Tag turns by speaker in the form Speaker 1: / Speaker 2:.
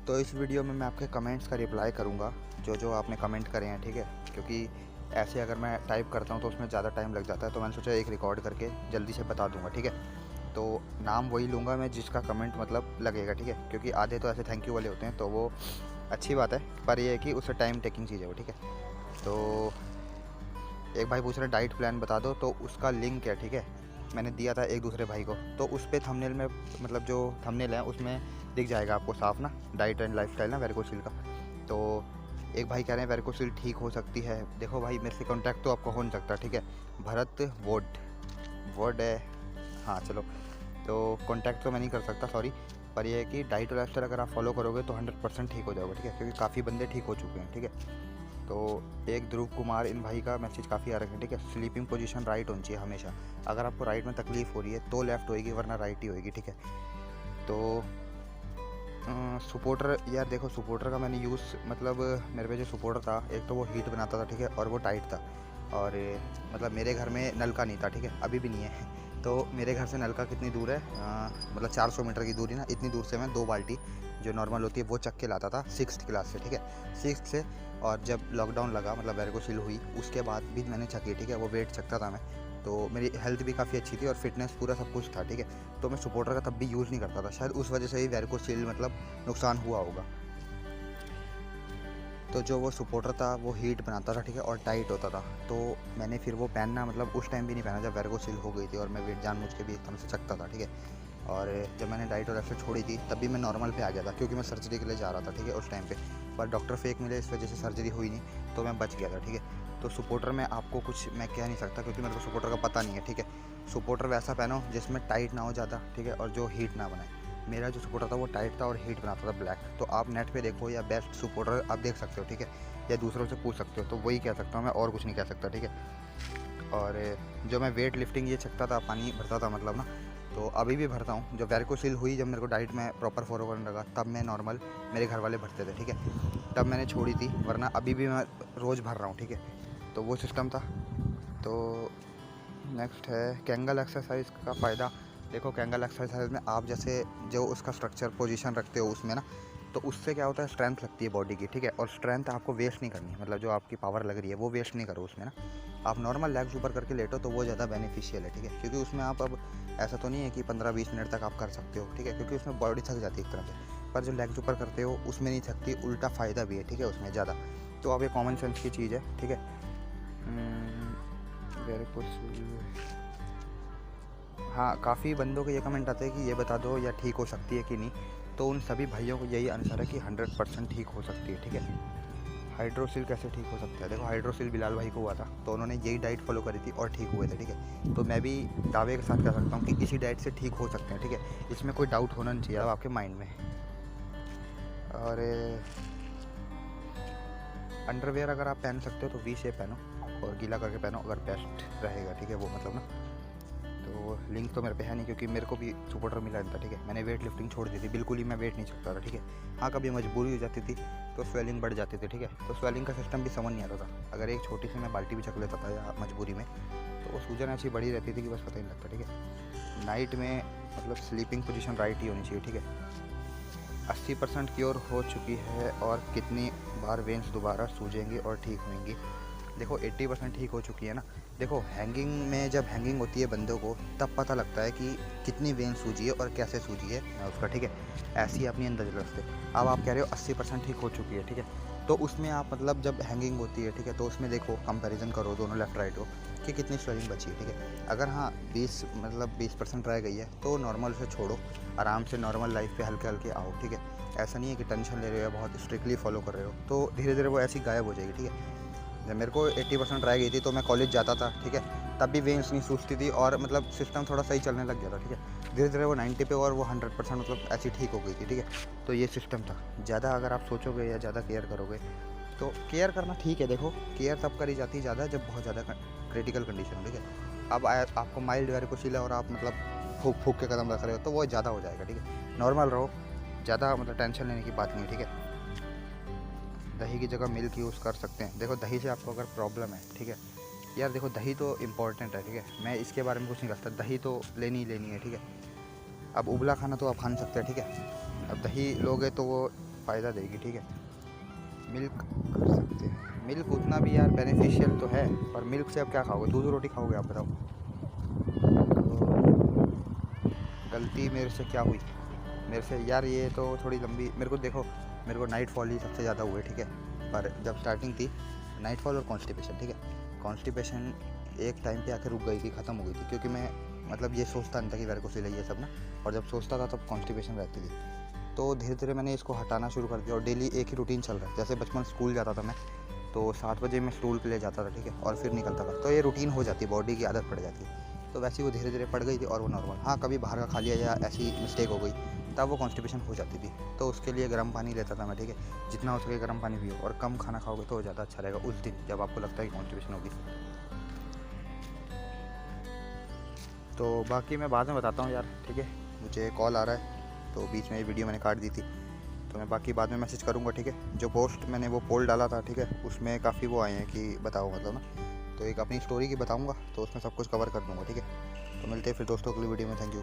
Speaker 1: तो इस वीडियो में मैं आपके कमेंट्स का रिप्लाई करूँगा, जो जो आपने कमेंट करे हैं, ठीक है। क्योंकि ऐसे अगर मैं टाइप करता हूँ तो उसमें ज़्यादा टाइम लग जाता है, तो मैंने सोचा एक रिकॉर्ड करके जल्दी से बता दूँगा, ठीक है। तो नाम वही लूँगा मैं जिसका कमेंट मतलब लगेगा, ठीक है। क्योंकि आधे तो ऐसे थैंक यू वाले होते हैं, तो वो अच्छी बात है, पर ये है कि उससे टाइम टेकिंग चीज़ है वो, ठीक है। तो एक भाई पूछ रहे डाइट प्लान बता दो, तो उसका लिंक है, ठीक है, मैंने दिया था एक दूसरे भाई को। तो उस पे थंबनेल में मतलब जो थंबनेल है उसमें दिख जाएगा आपको साफ ना, डाइट एंड लाइफस्टाइल ना वेरिकोसिल का। तो एक भाई कह रहे हैं वेरिकोसिल ठीक हो सकती है। देखो भाई, मेरे से कॉन्टैक्ट तो आपको हो नहीं सकता, ठीक है। भरत वर्ड है, हाँ चलो। तो कॉन्टैक्ट तो मैं नहीं कर सकता, सॉरी। पर यह है कि डाइट और लाइफस्टाइल अगर आप फॉलो करोगे तो 100% ठीक हो जाओगे, ठीक है। क्योंकि काफ़ी बंदे ठीक हो चुके हैं, ठीक है। तो एक ध्रुव कुमार, इन भाई का मैसेज काफ़ी आ रखा है, ठीक है। स्लीपिंग पोजीशन राइट होनी चाहिए हमेशा। अगर आपको राइट में तकलीफ़ हो रही है तो लेफ़्ट होएगी, वरना राइट ही होएगी, ठीक है। तो सपोर्टर, यार देखो सपोर्टर का मैंने यूज़ मतलब मेरे पे जो सपोर्टर था, एक तो वो हीट बनाता था, ठीक है, और वो टाइट था। और मतलब मेरे घर में नल का नहीं था, ठीक है, अभी भी नहीं है। तो मेरे घर से नल का कितनी दूर है, मतलब 400 मीटर की दूरी ना, इतनी दूर से मैं 2 बाल्टी जो नॉर्मल होती है वो चक के लाता था 6th क्लास से, ठीक है, 6th से। और जब लॉकडाउन लगा, मतलब वेरिकोसिल हुई, उसके बाद भी मैंने चकी, ठीक है, वो वेट चकता था मैं। तो मेरी हेल्थ भी काफ़ी अच्छी थी और फिटनेस पूरा सब कुछ था, ठीक है। तो मैं सपोर्टर का तब भी यूज़ नहीं करता था, शायद उस वजह से ही वेरिकोसिल मतलब नुकसान हुआ होगा। तो जो वो सपोर्टर था वो हीट बनाता था, ठीक है, और टाइट होता था। तो मैंने फिर वो पहनना मतलब उस टाइम भी नहीं पहना जब वेरिकोसिल हो गई थी और मैं वेट जानबूझ के भी एकदम से चकता था, ठीक है। और जब मैंने डाइट और एक्सरसाइज छोड़ी थी तब भी मैं नॉर्मल पे आ गया था, क्योंकि मैं सर्जरी के लिए जा रहा था, ठीक है, उस टाइम पे। पर डॉक्टर फेक मिले, इस वजह से सर्जरी हुई नहीं, तो मैं बच गया था, ठीक है। तो सपोर्टर में आपको कुछ मैं कह नहीं सकता, क्योंकि मेरे को सपोर्टर का पता नहीं है, ठीक है। सपोर्टर वैसा पहनो जिसमें टाइट ना हो ज़्यादा, ठीक है, और जो हीट ना बनाए। मेरा जो सपोर्टर था वो टाइट था और हीट बनाता था ब्लैक। तो आप नेट पे देखो या बेस्ट सपोर्टर आप देख सकते हो, ठीक है, या दूसरों से पूछ सकते हो। तो वही कह सकता हूँ मैं, और कुछ नहीं कह सकता, ठीक है। और जो मैं वेट लिफ्टिंग ये चकता था, पानी भरता था मतलब ना, तो अभी भी भरता हूँ। जब वेरिकोसिल हुई, जब मेरे को डाइट में प्रॉपर फॉलो करने लगा, तब मैं नॉर्मल, मेरे घर वाले भरते थे, ठीक है, तब मैंने छोड़ी थी, वरना अभी भी मैं रोज़ भर रहा हूँ, ठीक है। तो वो सिस्टम था। तो नेक्स्ट है कैंगल एक्सरसाइज का फ़ायदा। देखो कैंगल एक्सरसाइज में आप जैसे जो उसका स्ट्रक्चर पोजीशन रखते हो उसमें ना, तो उससे क्या होता है, स्ट्रेंथ लगती है बॉडी की, ठीक है। और स्ट्रेंथ आपको वेस्ट नहीं करनी है, मतलब जो आपकी पावर लग रही है वो वेस्ट नहीं करो उसमें ना। आप नॉर्मल लेग्स ऊपर करके लेटो तो वो ज़्यादा बेनिफिशियल है, ठीक है। क्योंकि उसमें आप अब ऐसा तो नहीं है कि 15-20 मिनट तक आप कर सकते हो, ठीक है, क्योंकि उसमें बॉडी थक जाती है एक तरह से। पर जो लेग्स ऊपर करते हो उसमें नहीं थकती, उल्टा फ़ायदा भी है, ठीक है, उसमें ज़्यादा। तो अब ये कॉमन सेंस की चीज़ है, ठीक है। वेरी कुछ, हाँ, काफ़ी बंदों के ये कमेंट आते हैं कि ये बता दो या ठीक हो सकती है कि नहीं। तो उन सभी भाइयों को यही आंसर है कि 100% ठीक हो सकती है, ठीक है। हाइड्रोसिल कैसे ठीक हो सकता है? देखो हाइड्रोसिल बिलाल भाई को हुआ था, तो उन्होंने यही डाइट फॉलो करी थी और ठीक हुए थे, ठीक है। तो मैं भी दावे के साथ कह सकता हूँ कि इसी डाइट से ठीक हो सकते हैं, ठीक है। इसमें कोई डाउट होना नहीं चाहिए अब आपके माइंड में। और अंडरवेयर अगर आप पहन सकते हो तो वी शेप पहनो और गीला करके पहनो, अगर बेस्ट रहेगा, ठीक है, वो मतलब ना। तो लिंक तो मेरे पे है नहीं, क्योंकि मेरे को भी सपोर्टर मिला नहीं था, ठीक है। मैंने वेट लिफ्टिंग छोड़ दी थी, बिल्कुल ही मैं वेट नहीं सकता था, ठीक है। हाँ, कभी मजबूरी हो जाती थी तो स्वेलिंग बढ़ जाती थी, ठीक है। तो स्वेलिंग का सिस्टम भी समझ नहीं आता था। अगर एक छोटी सी मैं बाल्टी भी चक लेता था या मजबूरी में, तो वो सूजन ऐसी बढ़ी रहती थी कि बस पता ही नहीं लगता, ठीक है। नाइट में मतलब स्लीपिंग पोजीशन राइट ही होनी चाहिए, ठीक है। 80% क्योर हो चुकी है, और कितनी बार वेंस दोबारा सूजेंगी और ठीक होंगी? देखो 80% ठीक हो चुकी है ना। देखो हैंगिंग में जब हैंगिंग होती है बंदों को, तब पता लगता है कि कितनी वेन सूजी है और कैसे सूजी है उसका, ठीक है। ऐसी ही अपनी अंदाज़ लगते। अब आप कह रहे हो 80% ठीक हो चुकी है, ठीक है। तो उसमें आप मतलब जब हैंगिंग होती है, ठीक है, तो उसमें देखो कंपैरिजन करो दोनों लेफ़्ट राइट हो कि कितनी स्वेलिंग बची है, ठीक है। अगर हाँ 20% रह गई है तो नॉर्मल से छोड़ो, आराम से नॉर्मल लाइफ पे हल्के हल्के आओ, ठीक है। ऐसा नहीं है कि टेंशन ले रहे हो या बहुत स्ट्रिक्टली फॉलो कर रहे हो, तो धीरे धीरे वो ऐसी गायब हो जाएगी, ठीक है। जब मेरे को 80% रह गई थी तो मैं कॉलेज जाता था, ठीक है, तब भी वेन्स नहीं सूजती थी और मतलब सिस्टम थोड़ा सही चलने लग गया था, ठीक है। धीरे धीरे वो 90 पे और वो 100% मतलब ऐसी ठीक हो गई थी, ठीक है। तो ये सिस्टम था। ज़्यादा अगर आप सोचोगे या ज़्यादा केयर करोगे, तो केयर करना ठीक है। देखो केयर तब करी जाती है ज़्यादा जब बहुत ज़्यादा क्रिटिकल कंडीशन हो, ठीक है। अब आपको माइल्ड वेरिकोसिल है और आप मतलब फूक फूक के कदम रख रहे हो तो वो ज़्यादा हो जाएगा, ठीक है। नॉर्मल रहो, ज़्यादा मतलब टेंशन लेने की बात नहीं है, ठीक है। दही की जगह मिल्क यूज़ कर सकते हैं। देखो दही से आपको अगर प्रॉब्लम है, ठीक है, यार देखो दही तो इम्पॉर्टेंट है, ठीक है, मैं इसके बारे में कुछ नहीं कर सकता, दही तो लेनी ही लेनी है, ठीक है। अब उबला खाना तो आप खा नहीं सकते, ठीक है। अब दही लोगे तो वो फ़ायदा देगी, ठीक है। मिल्क कर सकते हैं, मिल्क उतना भी यार बेनिफिशियल तो है, पर मिल्क से अब क्या खाओगे, दूध रोटी खाओगे आप बताओ। तो गलती मेरे से क्या हुई, मेरे से यार ये तो थोड़ी लंबी, मेरे को देखो, मेरे को नाइट फॉल ही सबसे ज़्यादा हुए, ठीक है। पर जब स्टार्टिंग थी नाइट फॉल और कॉन्स्टिपेशन, ठीक है, कॉन्स्टिपेशन एक टाइम पे आके रुक गई थी, ख़त्म हो गई थी, क्योंकि मैं मतलब ये सोचता नहीं था कि वेरिकोसिल है ये सब ना, और जब सोचता था तब कॉन्स्टिपेशन रहती थी। तो धीरे धीरे मैंने इसको हटाना शुरू कर दिया और डेली एक ही रूटीन चल रहा है। जैसे बचपन स्कूल जाता था मैं, तो 7 बजे मैं स्टूल के लिए जाता था, ठीक है, और फिर निकलता था, तो ये रूटीन हो जाती है, बॉडी की आदत पड़ जाती है। तो वैसे ही वो धीरे धीरे पड़ गई थी और वो नॉर्मल, हाँ कभी बाहर का खा लिया या ऐसी मिस्टेक हो गई तब वो कॉन्स्टिपेशन हो जाती थी। तो उसके लिए गर्म पानी लेता था मैं, ठीक है, जितना हो सके गर्म पानी पियो, और कम खाना खाओगे तो ज़्यादा अच्छा रहेगा उस दिन जब आपको लगता है कि कॉन्स्टिपेशन होगी। तो बाकी मैं बाद में बताता हूँ यार, ठीक है, मुझे कॉल आ रहा है, तो बीच में ये वीडियो मैंने काट दी थी, तो मैं बाकी बाद में मैसेज करूँगा, ठीक है। जो पोस्ट मैंने वो पोल डाला था, ठीक है, उसमें काफ़ी वो आए हैं कि बताओ मतलब ना, तो एक अपनी स्टोरी की बताऊँगा, तो उसमें सब कुछ कवर कर दूँगा, ठीक है। तो मिलते हैं फिर दोस्तों अगली वीडियो में, थैंक यू।